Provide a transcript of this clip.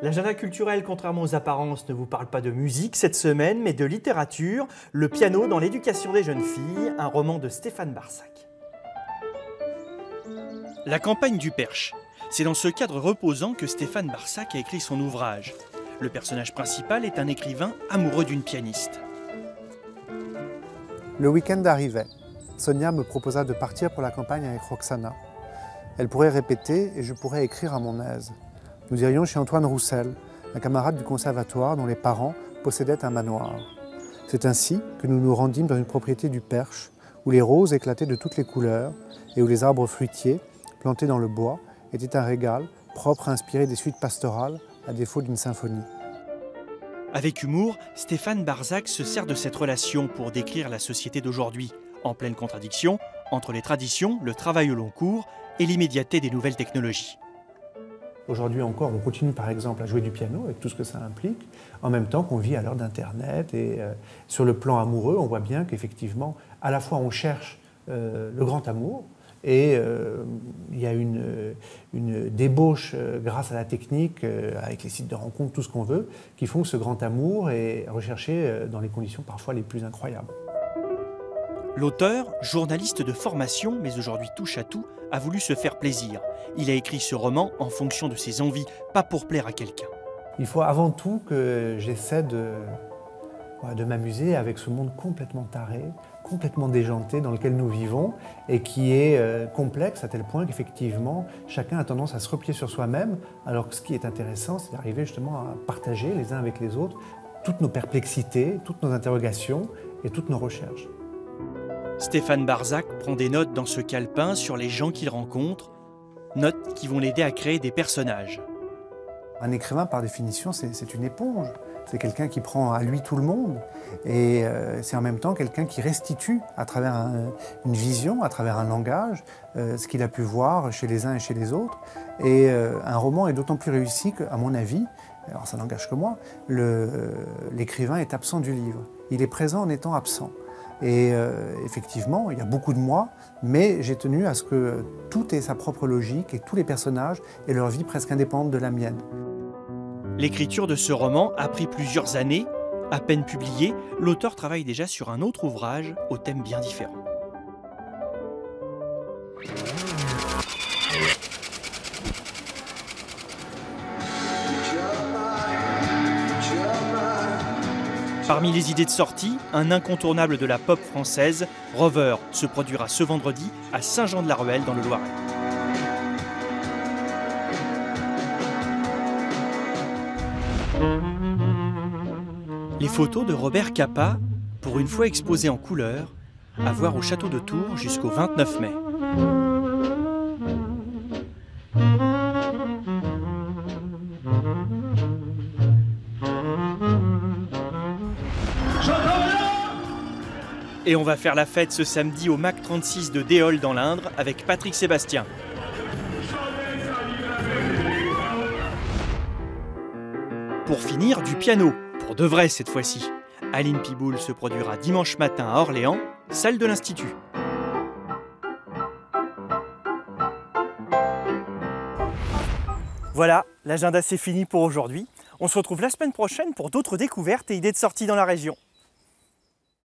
L'agenda culturel, contrairement aux apparences, ne vous parle pas de musique cette semaine, mais de littérature, Le piano dans l'éducation des jeunes filles, un roman de Stéphane Barsac. La campagne du Perche. C'est dans ce cadre reposant que Stéphane Barsac a écrit son ouvrage. Le personnage principal est un écrivain amoureux d'une pianiste. Le week-end arrivait. Sonia me proposa de partir pour la campagne avec Roxana. Elle pourrait répéter et je pourrais écrire à mon aise. Nous irions chez Antoine Roussel, un camarade du conservatoire dont les parents possédaient un manoir. C'est ainsi que nous nous rendîmes dans une propriété du Perche, où les roses éclataient de toutes les couleurs et où les arbres fruitiers, plantés dans le bois, étaient un régal propre à inspirer des suites pastorales, à défaut d'une symphonie. Avec humour, Stéphane Barsac se sert de cette relation pour décrire la société d'aujourd'hui, en pleine contradiction entre les traditions, le travail au long cours et l'immédiateté des nouvelles technologies. Aujourd'hui encore, on continue par exemple à jouer du piano avec tout ce que ça implique, en même temps qu'on vit à l'heure d'Internet. Et sur le plan amoureux, on voit bien qu'effectivement, à la fois on cherche le grand amour, et il y a une débauche grâce à la technique, avec les sites de rencontres, tout ce qu'on veut, qui font que ce grand amour est recherché dans les conditions parfois les plus incroyables. L'auteur, journaliste de formation, mais aujourd'hui touche à tout, a voulu se faire plaisir. Il a écrit ce roman en fonction de ses envies, pas pour plaire à quelqu'un. Il faut avant tout que j'essaie de m'amuser avec ce monde complètement taré, complètement déjanté dans lequel nous vivons et qui est complexe à tel point qu'effectivement chacun a tendance à se replier sur soi-même, alors que ce qui est intéressant, c'est d'arriver justement à partager les uns avec les autres toutes nos perplexités, toutes nos interrogations et toutes nos recherches. Stéphane Barsac prend des notes dans ce calepin sur les gens qu'il rencontre, notes qui vont l'aider à créer des personnages. Un écrivain, par définition, c'est une éponge. C'est quelqu'un qui prend à lui tout le monde et c'est en même temps quelqu'un qui restitue à travers une vision, à travers un langage, ce qu'il a pu voir chez les uns et chez les autres. Et un roman est d'autant plus réussi qu'à mon avis, alors ça n'engage que moi, l'écrivain est absent du livre. Il est présent en étant absent. Et effectivement, il y a beaucoup de moi, mais j'ai tenu à ce que tout ait sa propre logique et tous les personnages aient leur vie presque indépendante de la mienne. L'écriture de ce roman a pris plusieurs années. À peine publié, l'auteur travaille déjà sur un autre ouvrage au thème bien différent. Parmi les idées de sortie, un incontournable de la pop française, Rover, se produira ce vendredi à Saint-Jean-de-la-Ruelle dans le Loiret. Les photos de Robert Capa, pour une fois exposées en couleur, à voir au château de Tours jusqu'au 29 mai. Et on va faire la fête ce samedi au MAC 36 de Déol dans l'Indre avec Patrick Sébastien. Pour finir, du piano, pour de vrai cette fois-ci. Aline Piboul se produira dimanche matin à Orléans, salle de l'Institut. Voilà, l'agenda c'est fini pour aujourd'hui. On se retrouve la semaine prochaine pour d'autres découvertes et idées de sortie dans la région.